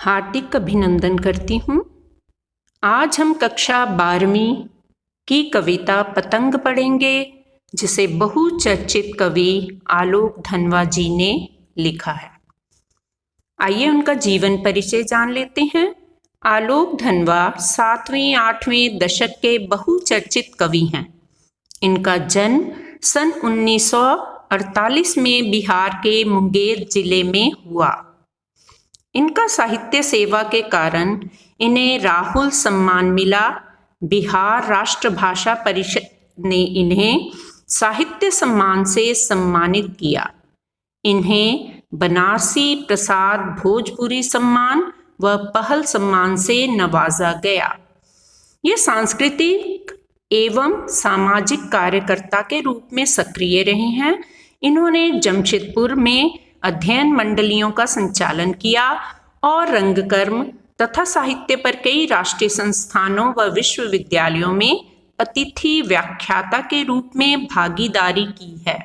हार्दिक अभिनंदन करती हूँ। आज हम कक्षा 12वीं की कविता पतंग पढ़ेंगे, जिसे बहुचर्चित कवि आलोक धनवा जी ने लिखा है। आइए उनका जीवन परिचय जान लेते हैं। आलोक धनवा 7वें 8वें दशक के बहुचर्चित कवि हैं। इनका जन्म सन 1948 में बिहार के मुंगेर जिले में हुआ। इनका साहित्य सेवा के कारण इन्हें राहुल सम्मान मिला। बिहार राष्ट्र भाषा परिषद ने इन्हें साहित्य सम्मान से सम्मानित किया। इन्हें बनारसी प्रसाद भोजपुरी सम्मान व पहल सम्मान से नवाजा गया। ये सांस्कृतिक एवं सामाजिक कार्यकर्ता के रूप में सक्रिय रहे हैं। इन्होंने जमशेदपुर में अध्ययन मंडलियों का संचालन किया और रंगकर्म तथा साहित्य पर कई राष्ट्रीय संस्थानों व विश्वविद्यालयों में अतिथि व्याख्याता के रूप में भागीदारी की है।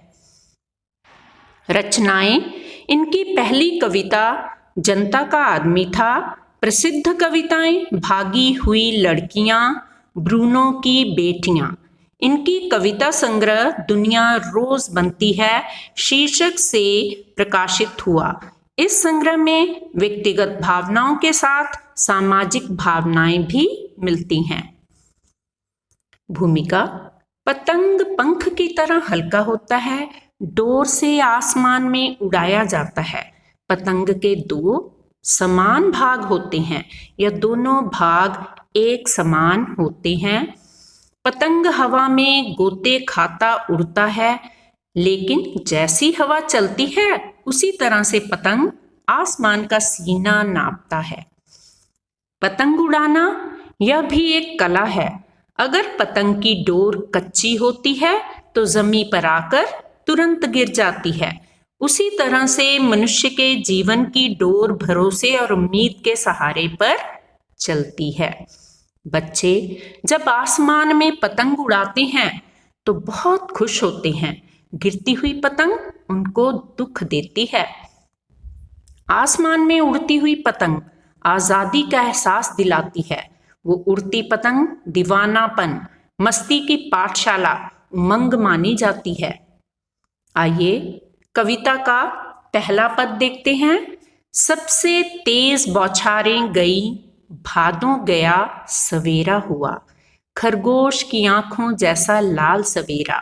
रचनाएं: इनकी पहली कविता जनता का आदमी था। प्रसिद्ध कविताएं: भागी हुई लड़कियां, ब्रूनो की बेटियां। इनकी कविता संग्रह दुनिया रोज बनती है शीर्षक से प्रकाशित हुआ। इस संग्रह में व्यक्तिगत भावनाओं के साथ सामाजिक भावनाएं भी मिलती हैं। भूमिका: पतंग पंख की तरह हल्का होता है, डोर से आसमान में उड़ाया जाता है। पतंग के दो समान भाग होते हैं, यह दोनों भाग एक समान होते हैं। पतंग हवा में गोते खाता उड़ता है, लेकिन जैसी हवा चलती है उसी तरह से पतंग आसमान का सीना नापता है। पतंग उड़ाना यह भी एक कला है। अगर पतंग की डोर कच्ची होती है तो जमीन पर आकर तुरंत गिर जाती है। उसी तरह से मनुष्य के जीवन की डोर भरोसे और उम्मीद के सहारे पर चलती है। बच्चे जब आसमान में पतंग उड़ाते हैं तो बहुत खुश होते हैं। गिरती हुई पतंग उनको दुख देती है। आसमान में उड़ती हुई पतंग आजादी का एहसास दिलाती है। वो उड़ती पतंग दीवानापन, मस्ती की पाठशाला, उमंग मानी जाती है। आइए कविता का पहला पद देखते हैं। सबसे तेज बौछारें गई, भादों गया सवेरा हुआ। खरगोश की आंखों जैसा लाल सवेरा।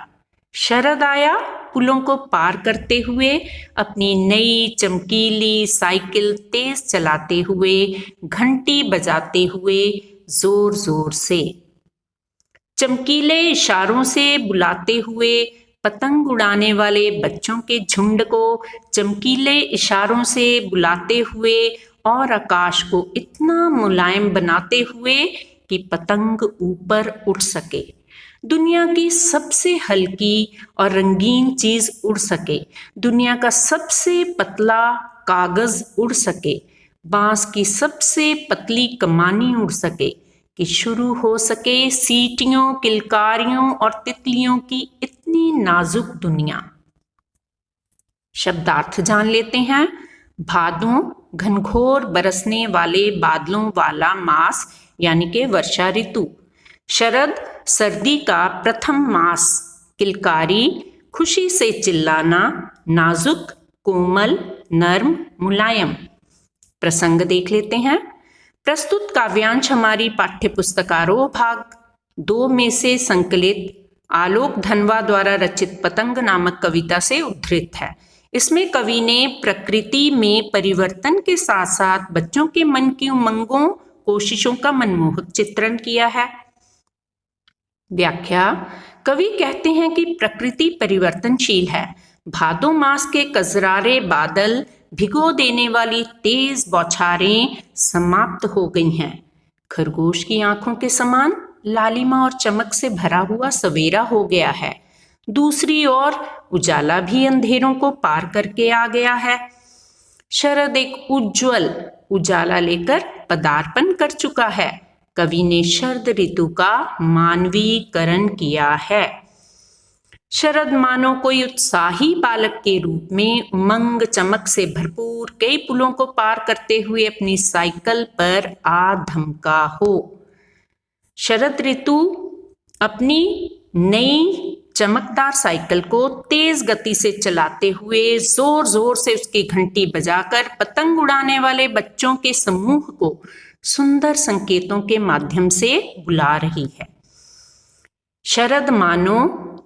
शरद आया पुलों को पार करते हुए, अपनी नई चमकीली साइकिल तेज चलाते हुए, घंटी बजाते हुए जोर जोर से। चमकीले इशारों से बुलाते हुए पतंग उड़ाने वाले बच्चों के झुंड को चमकीले इशारों से बुलाते हुए और आकाश को इतना मुलायम बनाते हुए कि पतंग ऊपर उड़ सके। दुनिया की सबसे हल्की और रंगीन चीज उड़ सके। दुनिया का सबसे पतला कागज उड़ सके। बांस की सबसे पतली कमानी उड़ सके कि शुरू हो सके सीटियों, किलकारियों और तितलियों की इतनी नाजुक दुनिया। शब्दार्थ जान लेते हैं। भादों घनघोर बरसने वाले बादलों वाला मास यानी कि वर्षा ऋतु। शरद सर्दी का प्रथम मास। किलकारी खुशी से चिल्लाना, नाजुक, कोमल, नर्म, मुलायम। प्रसंग देख लेते हैं। प्रस्तुत काव्यांश हमारी पाठ्य पुस्तक आरोह भाग 2 में से संकलित आलोक धनवा द्वारा रचित पतंग नामक कविता से उद्धृत है। इसमें कवि ने प्रकृति में परिवर्तन के साथ साथ बच्चों के मन की उमंगों, कोशिशों का मनमोहक चित्रण किया है। व्याख्या: कवि कहते हैं कि प्रकृति परिवर्तनशील है। भादों मास के कजरारे बादल, भिगो देने वाली तेज बौछारें समाप्त हो गई हैं। खरगोश की आंखों के समान लालिमा और चमक से भरा हुआ सवेरा हो गया है। दूसरी ओर उजाला भी अंधेरों को पार करके आ गया है। शरद एक उज्ज्वल उजाला लेकर पदार्पण कर चुका है। कवि ने शरद ऋतु का मानवीकरण किया है। शरद मानो कोई उत्साही बालक के रूप में उमंग चमक से भरपूर कई पुलों को पार करते हुए अपनी साइकिल पर आ धमका हो। शरद ऋतु अपनी नई चमकदार साइकिल को तेज गति से चलाते हुए जोर जोर से उसकी घंटी बजाकर पतंग उड़ाने वाले बच्चों के समूह को सुंदर संकेतों के माध्यम से बुला रही है। शरद मानो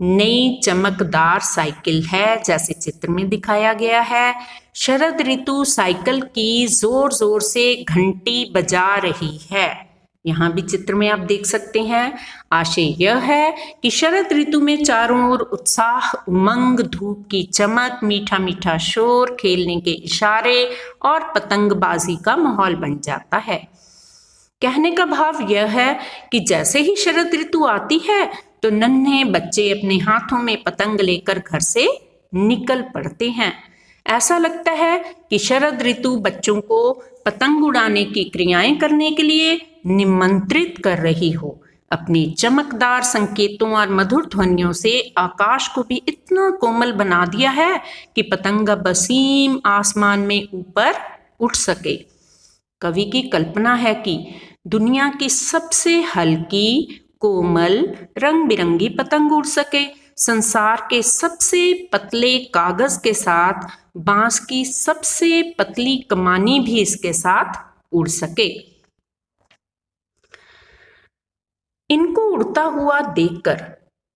नई चमकदार साइकिल है, जैसे चित्र में दिखाया गया है। शरद ऋतु साइकिल की जोर जोर से घंटी बजा रही है। यहाँ भी चित्र में आप देख सकते हैं। आशय यह है कि शरद ऋतु में चारों ओर उत्साह, उमंग, धूप की चमक, मीठा मीठा शोर, खेलने के इशारे और पतंगबाजी का माहौल बन जाता है। कहने का भाव यह है कि जैसे ही शरद ऋतु आती है तो नन्हे बच्चे अपने हाथों में पतंग लेकर घर से निकल पड़ते हैं। ऐसा लगता है कि शरद ऋतु बच्चों को पतंग उड़ाने की क्रियाएं करने के लिए निमंत्रित कर रही हो। अपनी चमकदार संकेतों और मधुर ध्वनियों से आकाश को भी इतना कोमल बना दिया है कि पतंग असीम आसमान में ऊपर उठ सके। कवि की कल्पना है कि दुनिया की सबसे हल्की, कोमल, रंग बिरंगी पतंग उड़ सके, संसार के सबसे पतले कागज के साथ बांस की सबसे पतली कमानी भी इसके साथ उड़ सके। इनको उड़ता हुआ देखकर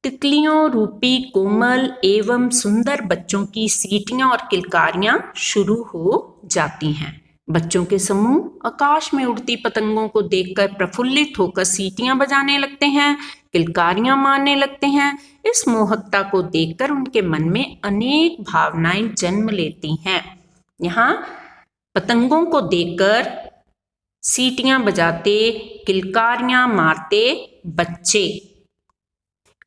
तितलियों रूपी कोमल एवं सुंदर बच्चों की सीटियां और किलकारियां शुरू हो जाती हैं। बच्चों के समूह आकाश में उड़ती पतंगों को देखकर प्रफुल्लित होकर सीटियां बजाने लगते हैं, किलकारियां मारने लगते हैं। इस मोहकता को देखकर उनके मन में अनेक भावनाएं जन्म लेती हैं। यहाँ पतंगों को देखकर सीटियां बजाते, किलकारियां मारते बच्चे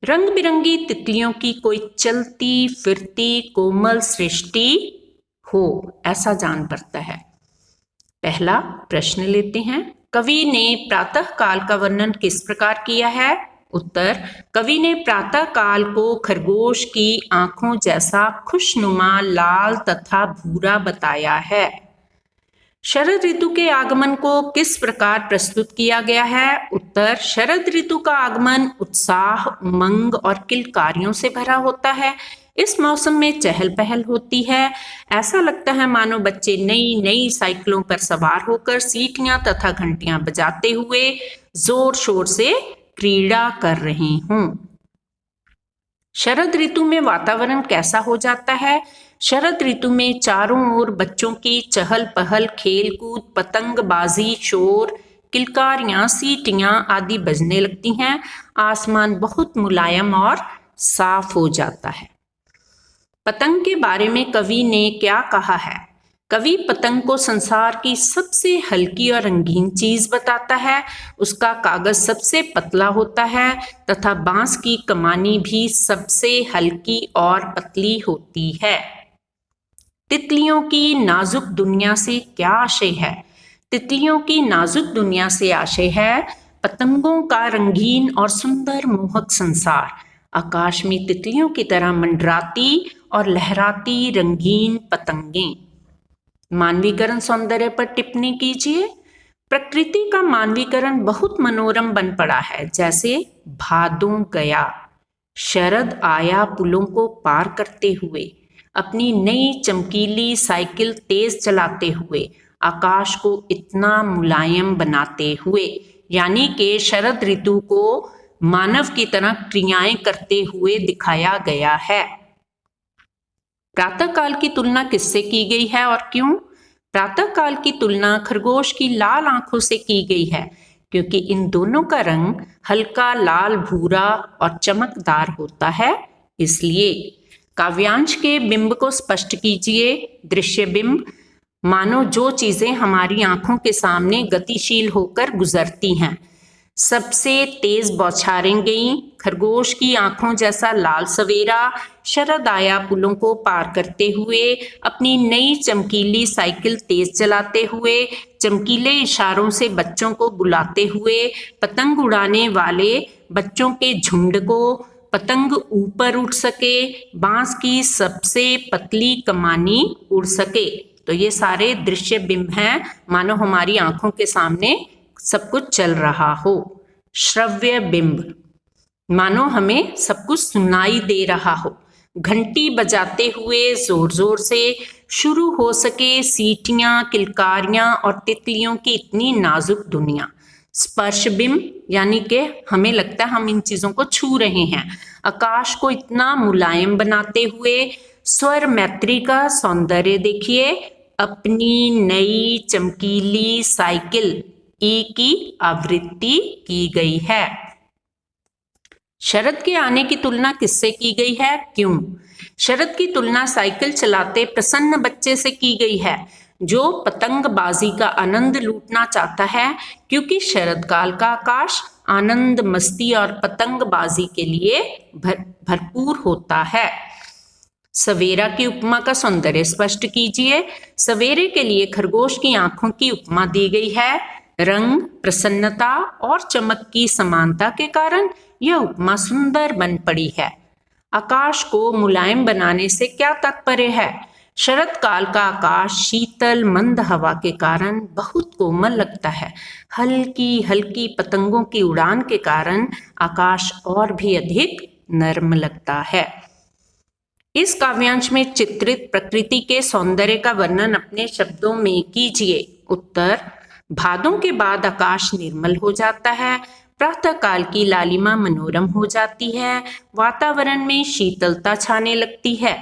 रंग बिरंगी तितलियों की कोई चलती फिरती कोमल सृष्टि हो, ऐसा जान पड़ता है। पहला प्रश्न लेते हैं। कवि ने प्रातः काल का वर्णन किस प्रकार किया है? उत्तर, कवि ने प्रातः काल को खरगोश की आंखों जैसा खुशनुमा लाल तथा भूरा बताया है। शरद ऋतु के आगमन को किस प्रकार प्रस्तुत किया गया है? उत्तर, शरद ऋतु का आगमन उत्साह, उमंग और किलकारियों से भरा होता है। इस मौसम में चहल पहल होती है। ऐसा लगता है मानो बच्चे नई नई साइकिलों पर सवार होकर सीटियां तथा घंटियां बजाते हुए जोर शोर से क्रीड़ा कर रहे हों। शरद ऋतु में वातावरण कैसा हो जाता है? शरद ऋतु में चारों ओर बच्चों की चहल पहल, खेल कूद, पतंगबाजी, शोर, किलकारियां, सीटियां आदि बजने लगती हैं। आसमान बहुत मुलायम और साफ हो जाता है। पतंग के बारे में कवि ने क्या कहा है? कवि पतंग को संसार की सबसे हल्की और रंगीन चीज बताता है। उसका कागज सबसे पतला होता है तथा बांस की कमानी भी सबसे हल्की और पतली होती है। तितलियों की नाजुक दुनिया से क्या आशय है? तितलियों की नाजुक दुनिया से आशय है पतंगों का रंगीन और सुंदर मोहक संसार। आकाश में तितलियों की तरह मंडराती और लहराती रंगीन पतंगें। मानवीकरण सौंदर्य पर टिप्पणी कीजिए। प्रकृति का मानवीकरण बहुत मनोरम बन पड़ा है। जैसे भादों गया, शरद आया पुलों को पार करते हुए, अपनी नई चमकीली साइकिल तेज चलाते हुए, आकाश को इतना मुलायम बनाते हुए। यानी कि शरद ऋतु को मानव की तरह क्रियाएं करते हुए दिखाया गया है। प्रातः काल की तुलना किससे की गई है और क्यों? प्रातः काल की तुलना खरगोश की लाल आंखों से की गई है, क्योंकि इन दोनों का रंग हल्का लाल भूरा और चमकदार होता है। इसलिए काव्यांश के बिंब को स्पष्ट कीजिए। दृश्य बिंब, मानो जो चीजें हमारी आंखों के सामने गतिशील होकर गुजरती हैं। सबसे तेज बौछारें गईं, खरगोश की आंखों जैसा लाल सवेरा शरद आया पुलों को पार करते हुए, अपनी नई चमकीली साइकिल तेज चलाते हुए, चमकीले इशारों से बच्चों को बुलाते हुए, पतंग उड़ाने वाले बच्चों के झुंड को पतंग ऊपर उड़ सके, बांस की सबसे पतली कमानी उड़ सके। तो ये सारे दृश्य बिंब हैं, मानो हमारी आंखों के सामने सब कुछ चल रहा हो। श्रव्य बिंब, मानो हमें सब कुछ सुनाई दे रहा हो। घंटी बजाते हुए जोर जोर से शुरू हो सके सीटियां, किलकारियां और तितलियों की इतनी नाजुक दुनिया। स्पर्श बिंब, यानी कि हमें लगता है हम इन चीजों को छू रहे हैं। आकाश को इतना मुलायम बनाते हुए स्वर मैत्री का सौंदर्य देखिए। अपनी नई चमकीली साइकिल ई की आवृत्ति की गई है। शरद के आने की तुलना किससे की गई है, क्यों? शरद की तुलना साइकिल चलाते प्रसन्न बच्चे से की गई है जो पतंगबाजी का आनंद लूटना चाहता है, क्योंकि शरद काल का आकाश आनंद, मस्ती और पतंगबाजी के लिए भरपूर होता है। सवेरा की उपमा का सौंदर्य स्पष्ट कीजिए। सवेरे के लिए खरगोश की आंखों की उपमा दी गई है। रंग, प्रसन्नता और चमक की समानता के कारण यह उपमा सुंदर बन पड़ी है। आकाश को मुलायम बनाने से क्या तात्पर्य है? शरद काल का आकाश शीतल मंद हवा के कारण बहुत कोमल लगता है। हल्की हल्की पतंगों की उड़ान के कारण आकाश और भी अधिक नर्म लगता है। इस काव्यांश में चित्रित प्रकृति के सौंदर्य का वर्णन अपने शब्दों में कीजिए। उत्तर: भादों के बाद आकाश निर्मल हो जाता है, प्रातः काल की लालिमा मनोरम हो जाती है, वातावरण में शीतलता छाने लगती है।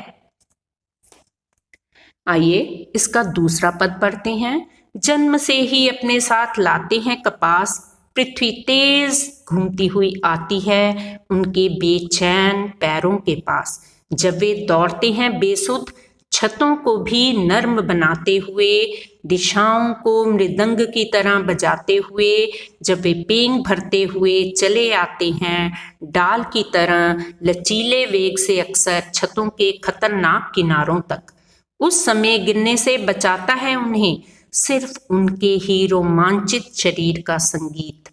आइए इसका दूसरा पद पढ़ते हैं। जन्म से ही अपने साथ लाते हैं कपास, पृथ्वी तेज घूमती हुई आती है उनके बेचैन पैरों के पास। जब वे दौड़ते हैं बेसुध, छतों को भी नर्म बनाते हुए, दिशाओं को मृदंग की तरह बजाते हुए, जब वे पेंग भरते हुए चले आते हैं डाल की तरह लचीले वेग से, अक्सर छतों के खतरनाक किनारों तक, उस समय गिरने से बचाता है उन्हें सिर्फ उनके ही रोमांचित शरीर का संगीत।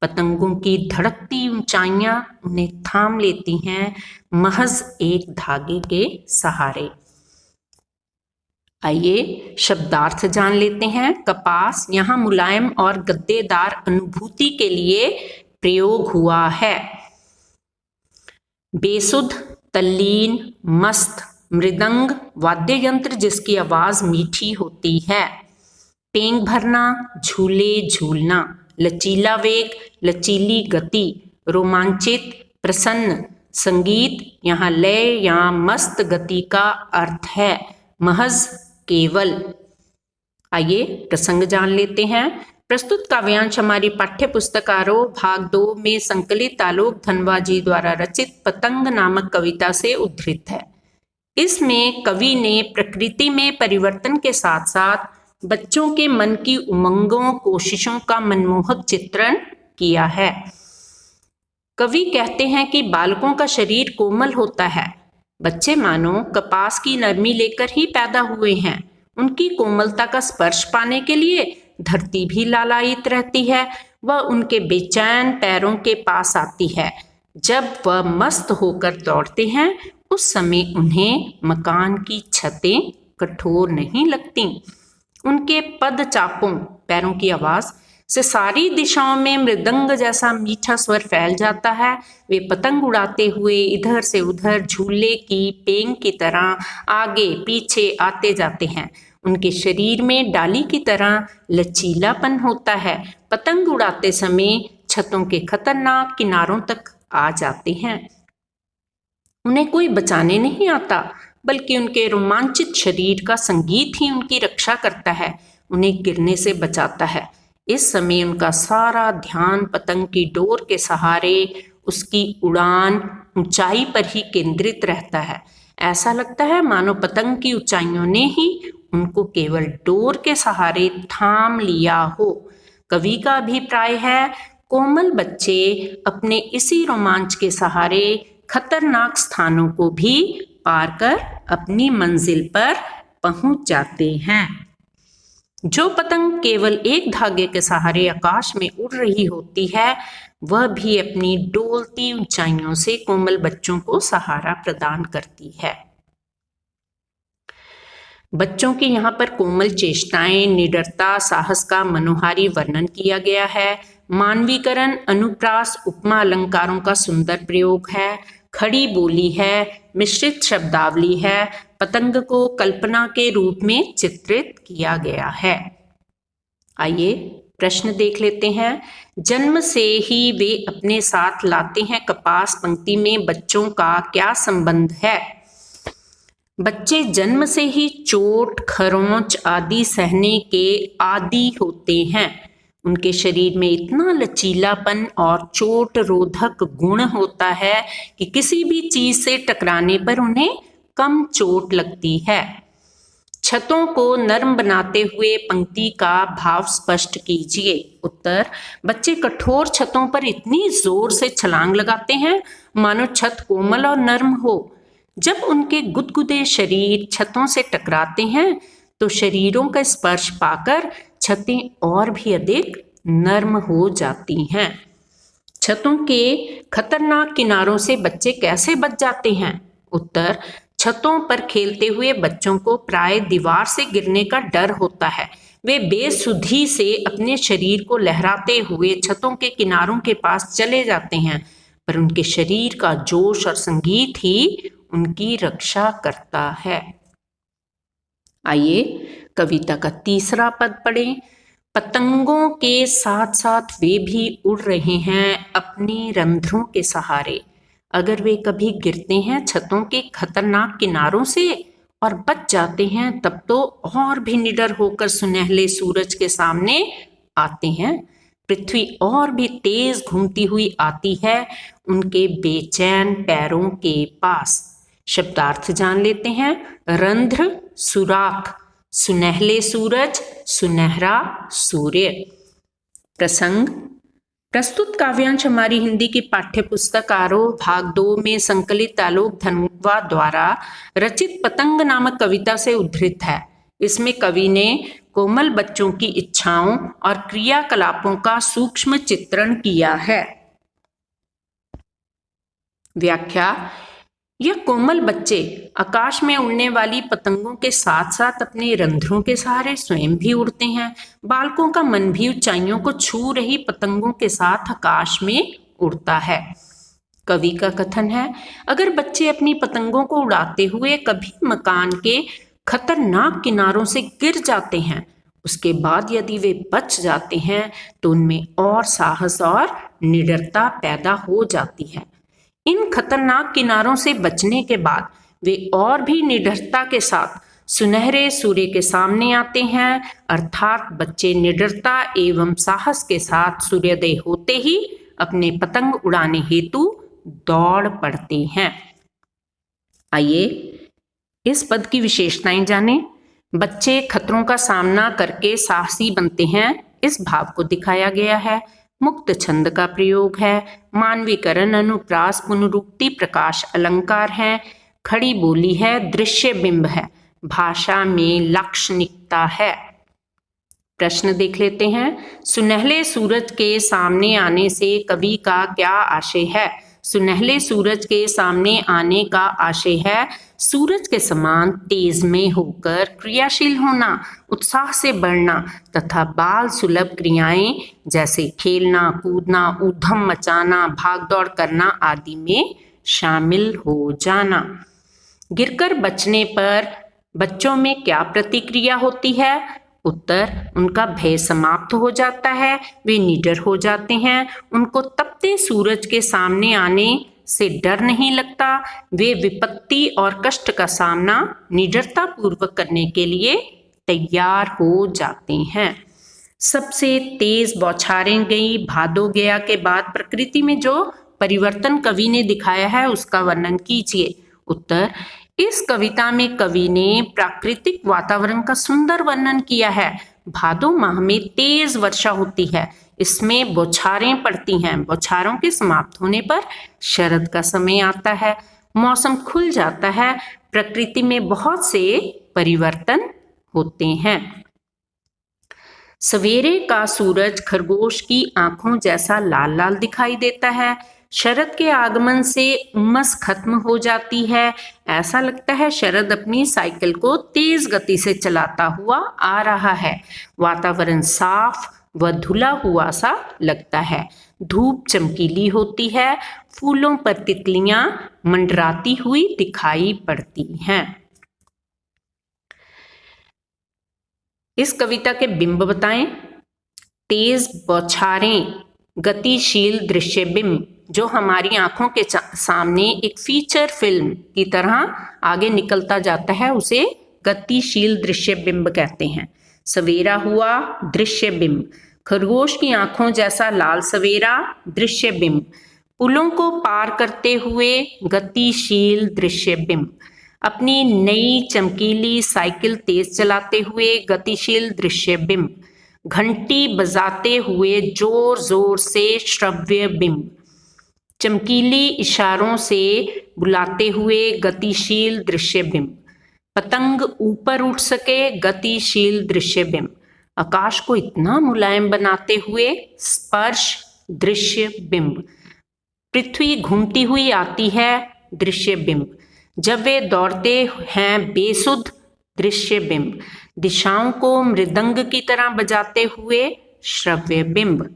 पतंगों की धड़कती ऊंचाइयां उन्हें थाम लेती हैं महज एक धागे के सहारे। आइए शब्दार्थ जान लेते हैं। कपास यहाँ मुलायम और गद्देदार अनुभूति के लिए प्रयोग हुआ है। बेसुध, तल्लीन, मस्त, मृदंग वाद्य यंत्र जिसकी आवाज मीठी होती है। पेंग भरना, झूले झूलना, लचीला वेग, लचीली गति, रोमांचित, प्रसन्न। संगीत यहाँ लय या मस्त गति का अर्थ है, महज केवल। आइए प्रसंग जान लेते हैं। प्रस्तुत काव्यांश हमारी पाठ्य पुस्तक आरोह भाग 2 में संकलित आलोक धनवा जी द्वारा रचित पतंग नामक कविता से उद्धृत है। इसमें कवि ने प्रकृति में परिवर्तन के साथ साथ बच्चों के मन की उमंगों, कोशिशों का मनमोहक चित्रण किया है। कवि कहते हैं कि बालकों का शरीर कोमल होता है। बच्चे मानो कपास की नरमी लेकर ही पैदा हुए हैं। उनकी कोमलता का स्पर्श पाने के लिए धरती भी लालायित रहती है। वह उनके बेचैन पैरों के पास आती है। जब वह मस्त होकर दौड़ते हैं उस समय उन्हें मकान की छतें कठोर नहीं लगती। उनके पद चापों, पैरों की आवाज से सारी दिशाओं में मृदंग जैसा मीठा स्वर फैल जाता है। वे पतंग उड़ाते हुए इधर से उधर झूले की पेंग की तरह आगे पीछे आते जाते हैं। उनके शरीर में डाली की तरह लचीलापन होता है। पतंग उड़ाते समय छतों के खतरनाक किनारों तक आ जाते हैं। उन्हें कोई बचाने नहीं आता, बल्कि उनके रोमांचित शरीर का संगीत ही उनकी रक्षा करता है, उन्हें गिरने से बचाता है। इस समय उनका सारा ध्यान पतंग की डोर के सहारे उसकी उड़ान ऊंचाई पर ही केंद्रित रहता है। ऐसा लगता है मानो पतंग की ऊंचाइयों ने ही उनको केवल डोर के सहारे थाम लिया हो। कवि का अभिप्राय है कोमल बच्चे अपने इसी रोमांच के सहारे खतरनाक स्थानों को भी पार कर अपनी मंजिल पर पहुंच जाते हैं। जो पतंग केवल एक धागे के सहारे आकाश में उड़ रही होती है वह भी अपनी डोलती ऊंचाइयों से कोमल बच्चों को सहारा प्रदान करती है। बच्चों की यहाँ पर कोमल चेष्टाएं, निडरता, साहस का मनोहारी वर्णन किया गया है। मानवीकरण, अनुप्रास, उपमा अलंकारों का सुंदर प्रयोग है। खड़ी बोली है, मिश्रित शब्दावली है। पतंग को कल्पना के रूप में चित्रित किया गया है। आइए प्रश्न देख लेते हैं। जन्म से ही वे अपने साथ लाते हैं कपास, पंक्ति में बच्चों का क्या संबंध है? बच्चे जन्म से ही चोट, खरोंच आदि सहने के आदी होते हैं। उनके शरीर में इतना लचीलापन और चोट रोधक गुण होता है कि किसी भी चीज से टकराने पर उन्हें कम चोट लगती है। छतों को नरम बनाते हुए पंक्ति का भाव स्पष्ट कीजिए। उत्तर, बच्चे कठोर छतों पर इतनी जोर से छलांग लगाते हैं मानो छत कोमल और नरम हो। जब उनके गुदगुदे शरीर छतों से टकराते हैं तो शरीरों का स्पर्श पाकर छतें और भी अधिक नर्म हो जाती हैं। छतों के खतरनाक किनारों से बच्चे कैसे बच जाते हैं? उत्तर, छतों पर खेलते हुए बच्चों को प्राय दीवार से गिरने का डर होता है। वे बेसुधी से अपने शरीर को लहराते हुए छतों के किनारों के पास चले जाते हैं, पर उनके शरीर का जोश और संगीत ही उनकी रक्षा करता है। आइए कविता का तीसरा पद पढ़ें। पतंगों के साथ साथ वे भी उड़ रहे हैं अपने रंध्रों के सहारे। अगर वे कभी गिरते हैं छतों के खतरनाक किनारों से और बच जाते हैं, तब तो और भी निडर होकर सुनहले सूरज के सामने आते हैं। पृथ्वी और भी तेज घूमती हुई आती है उनके बेचैन पैरों के पास। शब्दार्थ जान लेते हैं। रंध्र, सुराख, सुनहले सूरज, सुनहरा सूर्य। प्रसंग। प्रस्तुत काव्यांश हमारी हिंदी की पाठ्य पुस्तक आरोह भाग 2 में संकलित आलोक धनवा द्वारा रचित पतंग नामक कविता से उद्धृत है। इसमें कवि ने कोमल बच्चों की इच्छाओं और क्रियाकलापों का सूक्ष्म चित्रण किया है। व्याख्या। यह कोमल बच्चे आकाश में उड़ने वाली पतंगों के साथ साथ अपने रंध्रों के सहारे स्वयं भी उड़ते हैं। बालकों का मन भी ऊंचाइयों को छू रही पतंगों के साथ आकाश में उड़ता है। कवि का कथन है, अगर बच्चे अपनी पतंगों को उड़ाते हुए कभी मकान के खतरनाक किनारों से गिर जाते हैं, उसके बाद यदि वे बच जाते हैं तो उनमें और साहस और निडरता पैदा हो जाती है। इन खतरनाक किनारों से बचने के बाद वे और भी निडरता के साथ सुनहरे सूर्य के सामने आते हैं, अर्थात बच्चे निडरता एवं साहस के साथ सूर्योदय होते ही अपने पतंग उड़ाने हेतु दौड़ पड़ते हैं। आइए इस पद की विशेषताएं जानें। बच्चे खतरों का सामना करके साहसी बनते हैं, इस भाव को दिखाया गया है। मुक्त छंद का प्रयोग है। मानवीकरण, अनुप्रास, पुनरुक्ति, प्रकाश अलंकार है। खड़ी बोली है। दृश्य बिंब है। भाषा में लाक्षणिकता है। प्रश्न देख लेते हैं। सुनहले सूरज के सामने आने से कवि का क्या आशय है? सुनहले सूरज के सामने आने का आशय है सूरज के समान तेज में होकर क्रियाशील होना, उत्साह से बढ़ना तथा बाल सुलभ क्रियाएं जैसे खेलना, कूदना, ऊधम मचाना, भागदौड़ करना आदि में शामिल हो जाना। गिरकर बचने पर बच्चों में क्या प्रतिक्रिया होती है? उत्तर, उनका भय समाप्त हो जाता है, वे निडर हो जाते हैं, उनको तपते सूरज के सामने आने से डर नहीं लगता, वे विपत्ति और कष्ट का सामना निडरता पूर्वक करने के लिए तैयार हो जाते हैं। सबसे तेज बौछारें गई, भादो गया के बाद प्रकृति में जो परिवर्तन कवि ने दिखाया है उसका वर्णन कीजिए। उत्तर, इस कविता में कवि ने प्राकृतिक वातावरण का सुंदर वर्णन किया है। भादो माह में तेज वर्षा होती है, इसमें बौछारें पड़ती हैं। बौछारों के समाप्त होने पर शरद का समय आता है, मौसम खुल जाता है, प्रकृति में बहुत से परिवर्तन होते हैं। सवेरे का सूरज खरगोश की आंखों जैसा लाल लाल दिखाई देता है। शरद के आगमन से उमस खत्म हो जाती है। ऐसा लगता है शरद अपनी साइकिल को तेज गति से चलाता हुआ आ रहा है। वातावरण साफ व धुला हुआ सा लगता है। धूप चमकीली होती है। फूलों पर तितलियां मंडराती हुई दिखाई पड़ती हैं। इस कविता के बिंब बताएं। तेज बौछारें, गतिशील दृश्य बिंब, जो हमारी आंखों के सामने एक फीचर फिल्म की तरह आगे निकलता जाता है, उसे गतिशील दृश्य बिंब कहते हैं। सवेरा हुआ, दृश्य बिंब। खरगोश की आंखों जैसा लाल सवेरा, दृश्य बिंब। पुलों को पार करते हुए, गतिशील दृश्य बिंब। अपनी नई चमकीली साइकिल तेज चलाते हुए, गतिशील दृश्य बिंब। घंटी बजाते हुए जोर जोर से, श्रव्य बिंब। चमकीली इशारों से बुलाते हुए, गतिशील दृश्य बिंब। पतंग ऊपर उठ सके, गतिशील दृश्य बिंब। आकाश को इतना मुलायम बनाते हुए, स्पर्श दृश्य बिंब। पृथ्वी घूमती हुई आती है, दृश्य बिंब। जब वे दौड़ते हैं बेसुध, दृश्य बिंब। दिशाओं को मृदंग की तरह बजाते हुए, श्रव्य बिंब।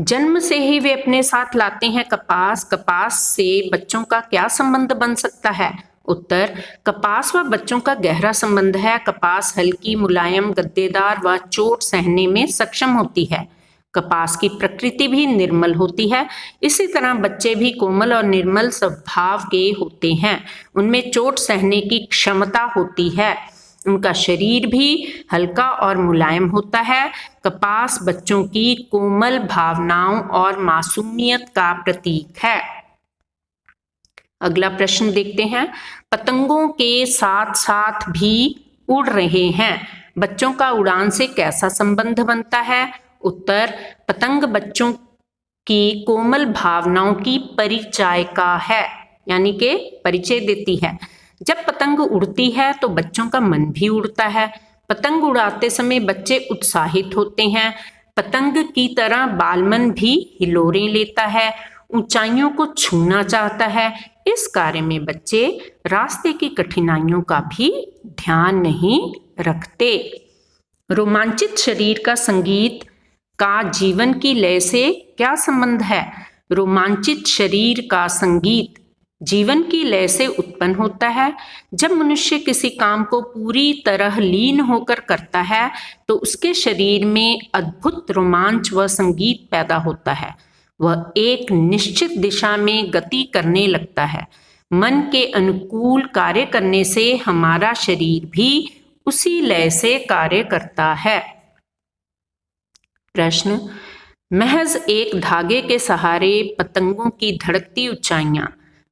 जन्म से ही वे अपने साथ लाते हैं कपास। कपास से बच्चों का क्या संबंध बन सकता है? उत्तर, कपास व बच्चों का गहरा संबंध है। कपास हल्की, मुलायम, गद्देदार व चोट सहने में सक्षम होती है। कपास की प्रकृति भी निर्मल होती है। इसी तरह बच्चे भी कोमल और निर्मल स्वभाव के होते हैं। उनमें चोट सहने की क्षमता होती है। उनका शरीर भी हल्का और मुलायम होता है। कपास बच्चों की कोमल भावनाओं और मासूमियत का प्रतीक है। अगला प्रश्न देखते हैं। पतंगों के साथ साथ भी उड़ रहे हैं, बच्चों का उड़ान से कैसा संबंध बनता है? उत्तर, पतंग बच्चों की कोमल भावनाओं की परिचायिका है, यानी कि परिचय देती है। जब पतंग उड़ती है तो बच्चों का मन भी उड़ता है। पतंग उड़ाते समय बच्चे उत्साहित होते हैं। पतंग की तरह बालमन भी हिलोरें लेता है, ऊंचाइयों को छूना चाहता है। इस कार्य में बच्चे रास्ते की कठिनाइयों का भी ध्यान नहीं रखते। रोमांचित शरीर का संगीत का जीवन की लय से क्या संबंध है? रोमांचित शरीर का संगीत जीवन की लय से उत्पन्न होता है। जब मनुष्य किसी काम को पूरी तरह लीन होकर करता है तो उसके शरीर में अद्भुत रोमांच व संगीत पैदा होता है। वह एक निश्चित दिशा में गति करने लगता है। मन के अनुकूल कार्य करने से हमारा शरीर भी उसी लय से कार्य करता है। प्रश्न, महज एक धागे के सहारे पतंगों की धड़कती ऊंचाइयां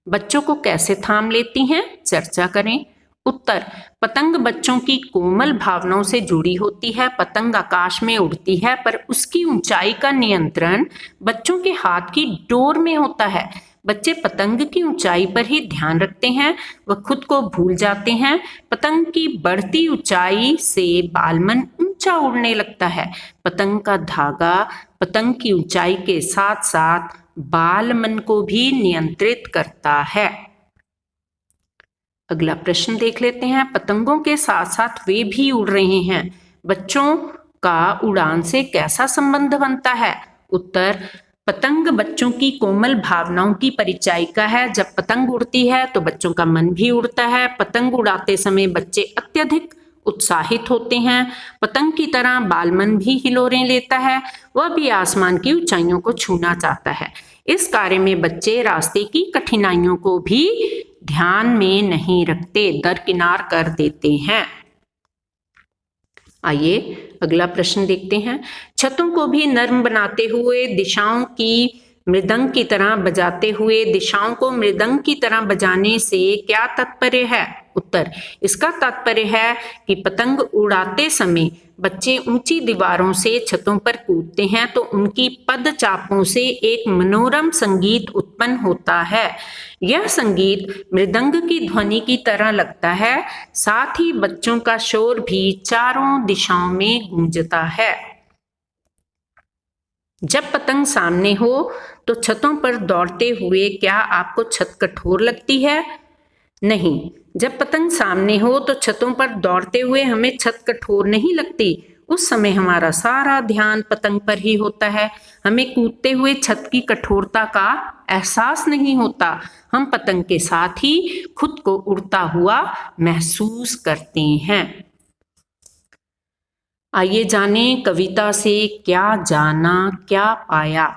बच्चों को कैसे थाम लेती हैं? चर्चा करें। उत्तर, पतंग बच्चों की कोमल भावनाओं से जुड़ी होती है। पतंग आकाश में उड़ती है पर उसकी ऊंचाई का नियंत्रण बच्चों के हाथ की डोर में होता है। बच्चे पतंग की ऊंचाई पर ही ध्यान रखते हैं, वह खुद को भूल जाते हैं। पतंग की बढ़ती ऊंचाई से बालमन ऊंचा उड़ने लगता है। पतंग का धागा पतंग की ऊंचाई के साथ साथ बालमन को भी नियंत्रित करता है। अगला प्रश्न देख लेते हैं। पतंगों के साथ साथ वे भी उड़ रहे हैं, बच्चों का उड़ान से कैसा संबंध बनता है? उत्तर, पतंग बच्चों की कोमल भावनाओं की परिचायिका है। जब पतंग उड़ती है तो बच्चों का मन भी उड़ता है। पतंग उड़ाते समय बच्चे अत्यधिक उत्साहित होते हैं। पतंग की तरह बालमन भी हिलोरें लेता है, वह भी आसमान की ऊंचाइयों को छूना चाहता है। इस कार्य में बच्चे रास्ते की कठिनाइयों को भी ध्यान में नहीं रखते, दरकिनार कर देते हैं। आइए अगला प्रश्न देखते हैं। छतों को भी नर्म बनाते हुए, दिशाओं की मृदंग की तरह बजाते हुए, दिशाओं को मृदंग की तरह बजाने से क्या तात्पर्य है? उत्तर, इसका तात्पर्य है कि पतंग उड़ाते समय बच्चे ऊंची दीवारों से छतों पर कूदते हैं तो उनकी पदचापों से एक मनोरम संगीत उत्पन्न होता है। यह संगीत मृदंग की ध्वनि की तरह लगता है, साथ ही बच्चों का शोर भी चारों दिशाओं में गूंजता है। जब पतंग सामने हो तो छतों पर दौड़ते हुए क्या आपको छत कठोर लगती है? नहीं, जब पतंग सामने हो तो छतों पर दौड़ते हुए हमें छत कठोर नहीं लगती। उस समय हमारा सारा ध्यान पतंग पर ही होता है। हमें कूदते हुए छत की कठोरता का एहसास नहीं होता। हम पतंग के साथ ही खुद को उड़ता हुआ महसूस करते हैं। आइए जानें कविता से क्या जाना क्या पाया।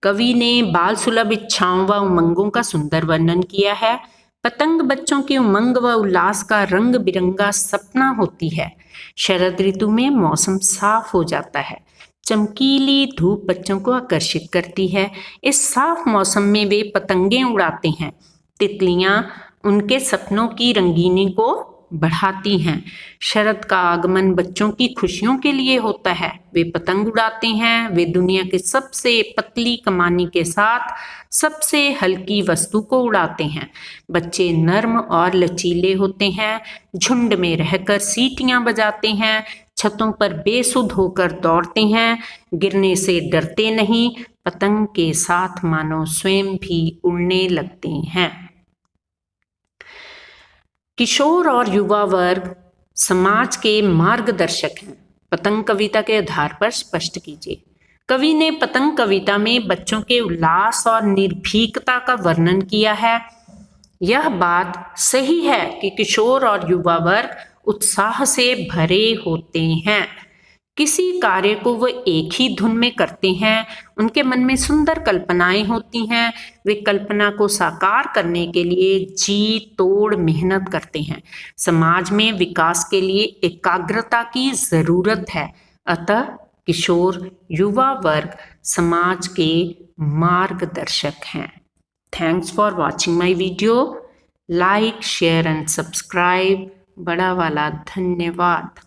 कवि ने बाल सुलभ इच्छाओं व उमंगों का सुंदर वर्णन किया है। पतंग बच्चों के उमंग व उल्लास का रंग बिरंगा सपना होती है। शरद ऋतु में मौसम साफ हो जाता है। चमकीली धूप बच्चों को आकर्षित करती है। इस साफ मौसम में वे पतंगें उड़ाते हैं। तितलियां उनके सपनों की रंगीनी को बढ़ाती हैं। शरद का आगमन बच्चों की खुशियों के लिए होता है। वे पतंग उड़ाते हैं। वे दुनिया की सबसे पतली कमानी के साथ सबसे हल्की वस्तु को उड़ाते हैं। बच्चे नर्म और लचीले होते हैं। झुंड में रहकर सीटियां बजाते हैं। छतों पर बेसुध होकर दौड़ते हैं। गिरने से डरते नहीं। पतंग के साथ मानो स्वयं भी उड़ने लगते हैं। किशोर और युवा वर्ग समाज के मार्गदर्शक हैं। पतंग कविता के आधार पर स्पष्ट कीजिए। कवि ने पतंग कविता में बच्चों के उल्लास और निर्भीकता का वर्णन किया है। यह बात सही है कि किशोर और युवा वर्ग उत्साह से भरे होते हैं। किसी कार्य को वो एक ही धुन में करते हैं। उनके मन में सुंदर कल्पनाएं होती हैं। वे कल्पना को साकार करने के लिए जी तोड़ मेहनत करते हैं। समाज में विकास के लिए एकाग्रता की जरूरत है। अतः किशोर युवा वर्ग समाज के मार्गदर्शक हैं। Thanks for watching my video. Like share and subscribe. बड़ा वाला धन्यवाद।